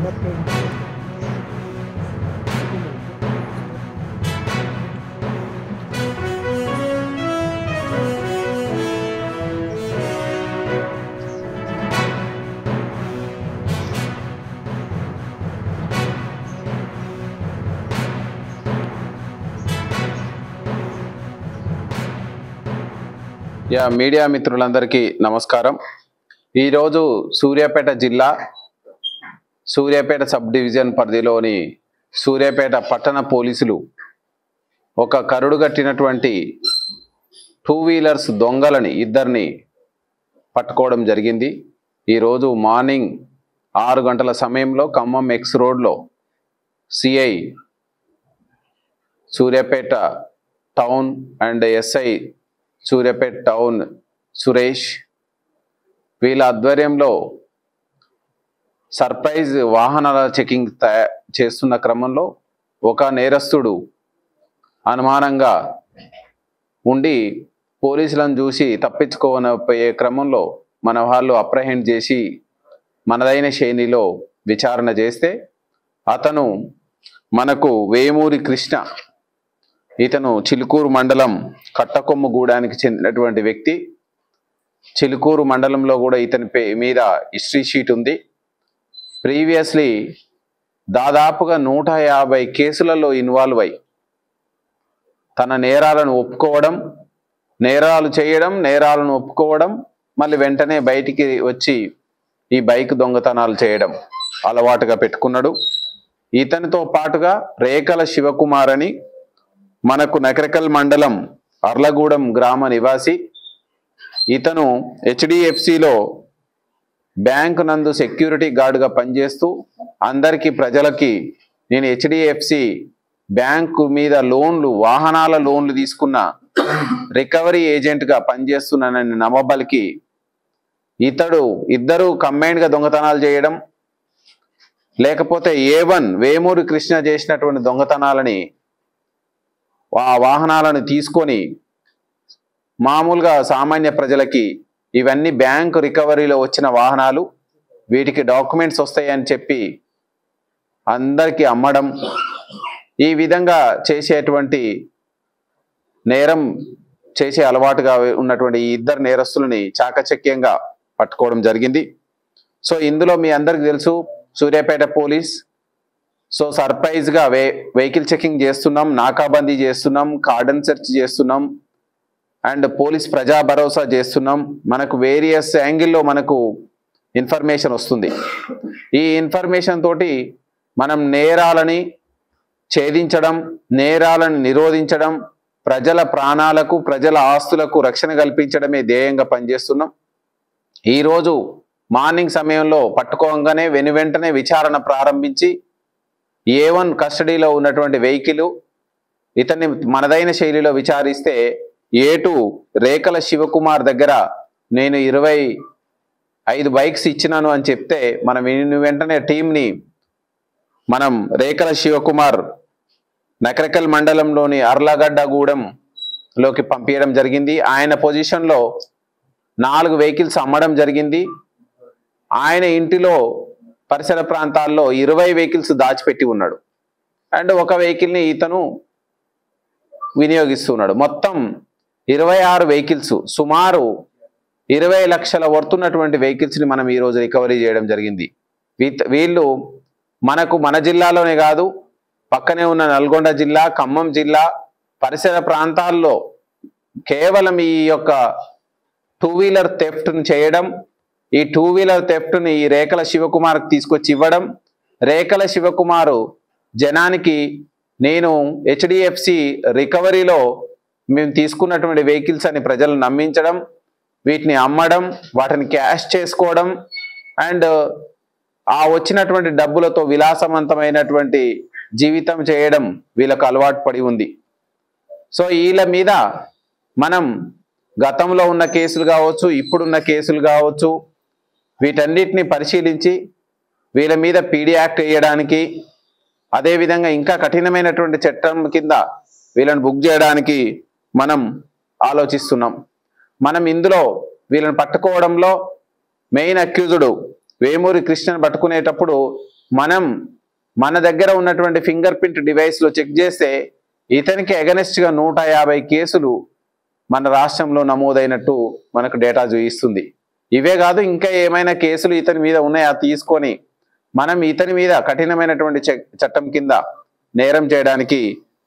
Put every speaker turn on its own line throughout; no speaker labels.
Media మిత్రులందరికీ నమస్కారం. ఈరోజు సూర్యాపేట జిల్లా సూర్యాపేట సబ్ డివిజన్ పరిధిలోని సూర్యాపేట పట్టణ పోలీసులు ఒక కరుడుగట్టినటువంటి 2 వీలర్స్ దొంగలని ఇద్దరిని పట్టుకోవడం జరిగింది. ఈరోజు మార్నింగ్ 6 గంటల సమయంలో ఖమ్మం ఎక్స్ రోడ్లో CI Suryapet town and SI Suryapet town Suresh వీళ్ళ ఆధ్వర్యంలో సర్ప్రైజ్ వాహనాల చెకింగ్ చేస్తున్న క్రమంలో ఒక నేరస్తుడు అనుమానంగా ఉండి పోలీసులను చూసి తప్పించుకోకపోయే క్రమంలో మన వాళ్ళు అప్రహెండ్ చేసి మనదైన శైలిలో విచారణ చేస్తే అతను మనకు వేమూరి కృష్ణ, ఇతను చిలుకూరు మండలం కట్టకొమ్ము గూడానికి చెందినటువంటి వ్యక్తి. చిలుకూరు మండలంలో కూడా ఇతని మీద హిస్టరీ షీట్ ఉంది. ప్రీవియస్లీ దాదాపుగా 150 కేసులలో ఇన్వాల్వ్ అయి తన నేరాలను ఒప్పుకోవడం, నేరాలు చేయడం, నేరాలను ఒప్పుకోవడం, మళ్ళీ వెంటనే బయటికి వచ్చి ఈ బైక్ దొంగతనాలు చేయడం అలవాటుగా పెట్టుకున్నాడు. ఇతనితో పాటుగా రేకల శివకుమార్ అని మనకు నకరకల్ మండలం అర్లగూడెం గ్రామ నివాసి. ఇతను HDFCలో బ్యాంకు నందు సెక్యూరిటీ గార్డుగా పనిచేస్తూ అందరికీ ప్రజలకి నేను HDFC బ్యాంకు మీద లోన్లు, వాహనాల లోన్లు తీసుకున్న రికవరీ ఏజెంట్గా పనిచేస్తున్నానని నమ్మబలికి ఇద్దరు కంబైన్డ్గా దొంగతనాలు చేయడం, లేకపోతే A1 వేమూరి కృష్ణ చేసినటువంటి దొంగతనాలని ఆ వాహనాలను తీసుకొని మామూలుగా సామాన్య ప్రజలకి ఇవన్నీ బ్యాంకు రికవరీలో వచ్చిన వాహనాలు, వీటికి డాక్యుమెంట్స్ వస్తాయని చెప్పి అందరికీ అమ్మడం, ఈ విధంగా చేసేటువంటి నేరం చేసే అలవాటుగా ఉన్నటువంటి ఈ ఇద్దరు నేరస్తులని చాకచక్యంగా పట్టుకోవడం జరిగింది. సో ఇందులో మీ అందరికీ తెలుసు సూర్యాపేట పోలీస్ సర్ప్రైజ్గా వెహికల్ చెకింగ్ చేస్తున్నాం, నాకాబందీ చేస్తున్నాం, కార్డన్ సెర్చ్ చేస్తున్నాం అండ్ పోలీస్ ప్రజా భరోసా చేస్తున్నాం. మనకు వేరియస్ యాంగిల్లో మనకు ఇన్ఫర్మేషన్ వస్తుంది. ఈ ఇన్ఫర్మేషన్ తోటి మనం నేరాలని ఛేదించడం, నేరాలను నిరోధించడం, ప్రజల ప్రాణాలకు, ప్రజల ఆస్తులకు రక్షణ కల్పించడమే ధ్యేయంగా పనిచేస్తున్నాం. ఈరోజు మార్నింగ్ సమయంలో పట్టుకోగానే వెనువెంటనే విచారణ ప్రారంభించి A1 కస్టడీలో ఉన్నటువంటి వెహికల్ ఇతన్ని మనదైన శైలిలో విచారిస్తే A2 రేకల శివకుమార్ దగ్గర నేను 25 బైక్స్ ఇచ్చినాను అని చెప్తే మనం వెంటనే టీంని మనం రేకల శివకుమార్ నకరకల్ మండలంలోని అర్లగడ్డగూడెంలోకి పంపించడం జరిగింది. ఆయన పొజిషన్లో 4 వెహికల్స్ అమ్మడం జరిగింది. ఆయన ఇంటిలో పరిసర ప్రాంతాల్లో 20 వెహికల్స్ దాచిపెట్టి ఉన్నాడు అండ్ ఒక వెహికల్ని ఇతను వినియోగిస్తున్నాడు. మొత్తం 26 వెహికల్స్, సుమారు 20 లక్షల వర్తున్నటువంటి వెహికల్స్ని మనం ఈరోజు రికవరీ చేయడం జరిగింది. వీళ్ళు మన జిల్లాలోనే కాదు, పక్కనే ఉన్న నల్గొండ జిల్లా, ఖమ్మం జిల్లా పరిసర ప్రాంతాల్లో కేవలం ఈ యొక్క 2 వీలర్ థెఫ్ట్ని చేయడం, ఈ 2 వీలర్ థెఫ్ట్ని ఈ రేకల శివకుమార్కి తీసుకొచ్చి ఇవ్వడం, రేకల శివకుమారు జనానికి నేను HDFC రికవరీలో మేము తీసుకున్నటువంటి వెహికల్స్ అని ప్రజలు నమ్మించడం, వీటిని అమ్మడం, వాటిని క్యాష్ చేసుకోవడం అండ్ ఆ వచ్చినటువంటి డబ్బులతో విలాసవంతమైనటువంటి జీవితం చేయడం వీళ్ళకు అలవాటు పడి ఉంది. సో వీళ్ళ మీద మనం గతంలో ఉన్న కేసులు కావచ్చు, ఇప్పుడున్న కేసులు కావచ్చు, వీటన్నిటిని పరిశీలించి వీళ్ళ మీద PD యాక్ట్ వేయడానికి, అదేవిధంగా ఇంకా కఠినమైనటువంటి చట్టం కింద వీళ్ళని బుక్ చేయడానికి మనం ఆలోచిస్తున్నాం. మనం ఇందులో వీళ్ళని పట్టుకోవడంలో మెయిన్ అక్యూజ్డ్ వేమూరి కృష్ణను పట్టుకునేటప్పుడు మనం మన దగ్గర ఉన్నటువంటి ఫింగర్ ప్రింట్ డివైస్లో చెక్ చేస్తే ఇతనికి అగెనెస్ట్గా 150 కేసులు మన రాష్ట్రంలో నమోదైనట్టు మనకు డేటా చూపిస్తుంది. ఇవే కాదు, ఇంకా ఏమైనా కేసులు ఇతని మీద ఉన్నాయా తీసుకొని మనం ఇతని మీద కఠినమైనటువంటి చట్టం కింద నేరం చేయడానికి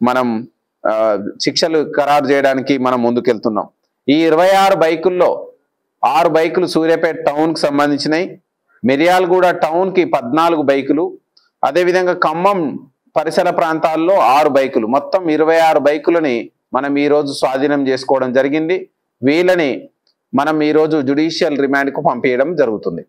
మనం శిక్షలు ఖరారు చేయడానికి మనం ముందుకెళ్తున్నాం. ఈ 26 బైకుల్లో 6 బైకులు సూర్యాపేట టౌన్కి సంబంధించినవి, మిర్యాలగూడ టౌన్కి 14 బైకులు, అదేవిధంగా ఖమ్మం పరిసర ప్రాంతాల్లో 6 బైకులు, మొత్తం 26 బైకులని మనం ఈరోజు స్వాధీనం చేసుకోవడం జరిగింది. వీళ్ళని మనం ఈరోజు జ్యుడిషియల్ రిమాండ్కు పంపించడం జరుగుతుంది.